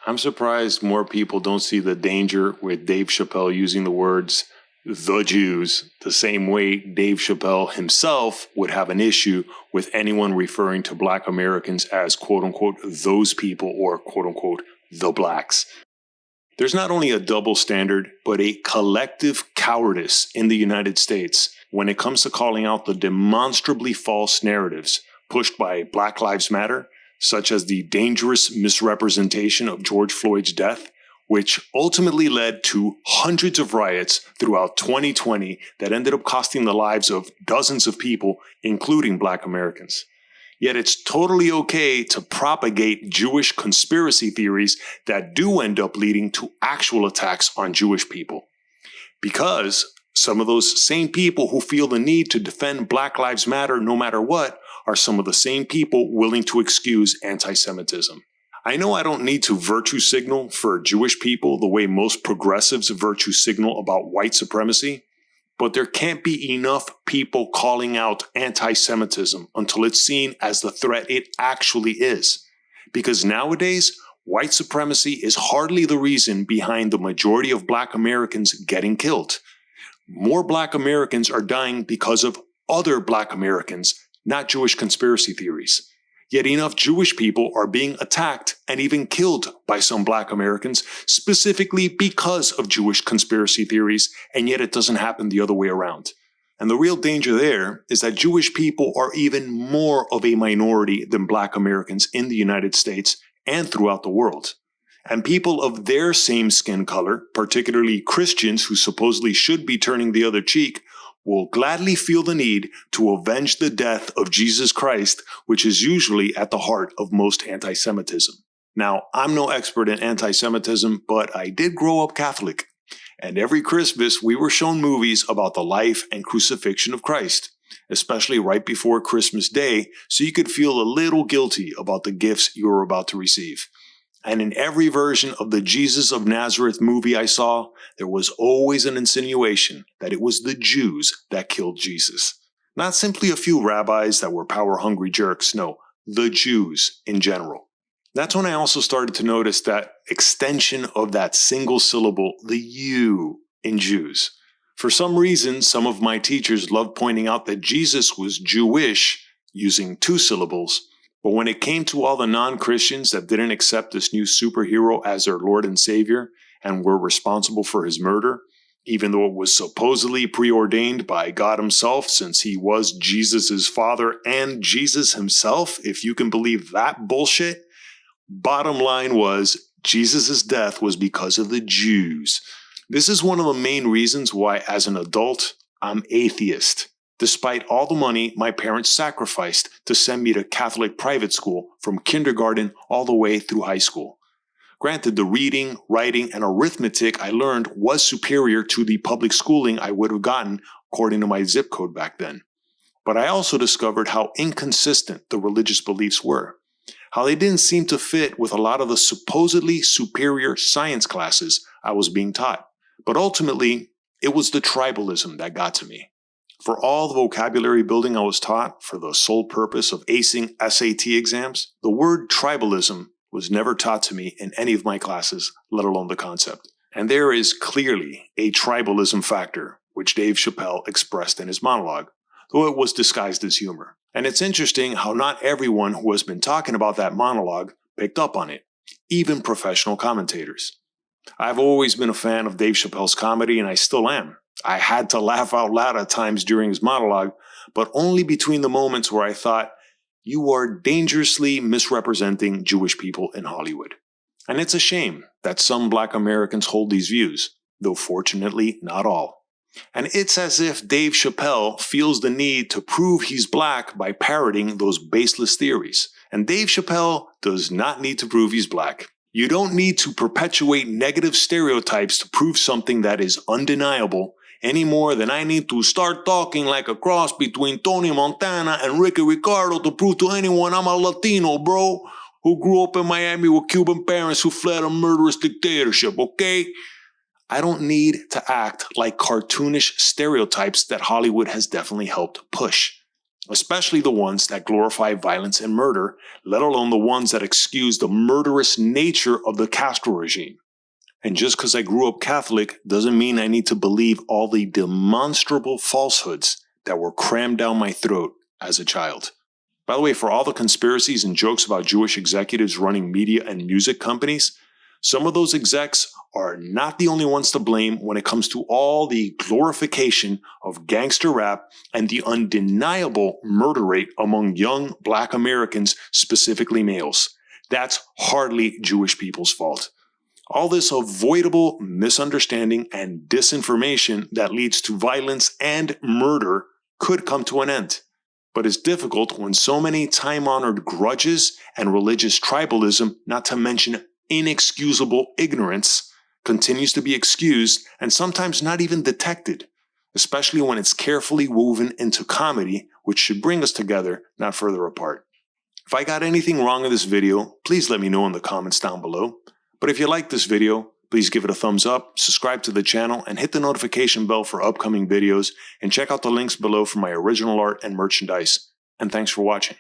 I'm surprised more people don't see the danger with Dave Chapelle using the words the Jews the same way Dave Chapelle himself would have an issue with anyone referring to Black Americans as quote unquote those people or quote unquote the blacks. There's not only a double standard, but a collective cowardice in the United States when it comes to calling out the demonstrably false narratives pushed by Black Lives Matter, such as the dangerous misrepresentation of George Floyd's death, which ultimately led to hundreds of riots throughout 2020 that ended up costing the lives of dozens of people, including Black Americans. Yet it's totally okay to propagate Jewish conspiracy theories that do end up leading to actual attacks on Jewish people. Because some of those same people who feel the need to defend Black Lives Matter no matter what are some of the same people willing to excuse anti-Semitism. I know I don't need to virtue signal for Jewish people the way most progressives virtue signal about white supremacy, but there can't be enough people calling out anti-Semitism until it's seen as the threat it actually is. Because nowadays, white supremacy is hardly the reason behind the majority of Black Americans getting killed. More Black Americans are dying because of other Black Americans, not Jewish conspiracy theories. Yet enough Jewish people are being attacked and even killed by some Black Americans specifically because of Jewish conspiracy theories, and yet it doesn't happen the other way around. And the real danger there is that Jewish people are even more of a minority than Black Americans in the United States and throughout the world. And people of their same skin color, particularly Christians who supposedly should be turning the other cheek, will gladly feel the need to avenge the death of Jesus Christ, which is usually at the heart of most anti-Semitism. Now, I'm no expert in anti-Semitism, but I did grow up Catholic. And every Christmas, we were shown movies about the life and crucifixion of Christ, especially right before Christmas Day, so you could feel a little guilty about the gifts you were about to receive. And in every version of the Jesus of Nazareth movie I saw, there was always an insinuation that it was the Jews that killed Jesus. Not simply a few rabbis that were power-hungry jerks, no, the Jews in general. That's when I also started to notice that extension of that single syllable, the U, in Jews. For some reason, some of my teachers loved pointing out that Jesus was Jewish, using two syllables. But when it came to all the non-Christians that didn't accept this new superhero as their Lord and Savior and were responsible for his murder, even though it was supposedly preordained by God himself since he was Jesus' father and Jesus himself, if you can believe that bullshit, bottom line was Jesus' death was because of the Jews. This is one of the main reasons why, as an adult, I'm atheist. Despite all the money my parents sacrificed to send me to Catholic private school from kindergarten all the way through high school. Granted, the reading, writing, and arithmetic I learned was superior to the public schooling I would have gotten according to my zip code back then. But I also discovered how inconsistent the religious beliefs were, how they didn't seem to fit with a lot of the supposedly superior science classes I was being taught. But ultimately, it was the tribalism that got to me. For all the vocabulary building I was taught for the sole purpose of acing SAT exams, the word tribalism was never taught to me in any of my classes, let alone the concept. And there is clearly a tribalism factor, which Dave Chapelle expressed in his monologue, though it was disguised as humor. And it's interesting how not everyone who has been talking about that monologue picked up on it, even professional commentators. I've always been a fan of Dave Chappelle's comedy, and I still am. I had to laugh out loud at times during his monologue, but only between the moments where I thought, you are dangerously misrepresenting Jewish people in Hollywood. And it's a shame that some Black Americans hold these views, though fortunately not all. And it's as if Dave Chapelle feels the need to prove he's Black by parroting those baseless theories. And Dave Chapelle does not need to prove he's Black. You don't need to perpetuate negative stereotypes to prove something that is undeniable any more than I need to start talking like a cross between Tony Montana and Ricky Ricardo to prove to anyone I'm a Latino, bro, who grew up in Miami with Cuban parents who fled a murderous dictatorship, okay? I don't need to act like cartoonish stereotypes that Hollywood has definitely helped push. especially the ones that glorify violence and murder, let alone the ones that excuse the murderous nature of the Castro regime. And just because I grew up Catholic doesn't mean I need to believe all the demonstrable falsehoods that were crammed down my throat as a child. By the way, for all the conspiracies and jokes about Jewish executives running media and music companies, some of those execs are not the only ones to blame when it comes to all the glorification of gangster rap and the undeniable murder rate among young Black Americans, specifically males. That's hardly Jewish people's fault. All this avoidable misunderstanding and disinformation that leads to violence and murder could come to an end. But it's difficult when so many time-honored grudges and religious tribalism, not to mention inexcusable ignorance, continues to be excused and sometimes not even detected, especially when it's carefully woven into comedy, which should bring us together, not further apart. If I got anything wrong in this video, please let me know in the comments down below. But if you like this video, please give it a thumbs up, subscribe to the channel, and hit the notification bell for upcoming videos, and check out the links below for my original art and merchandise. And thanks for watching.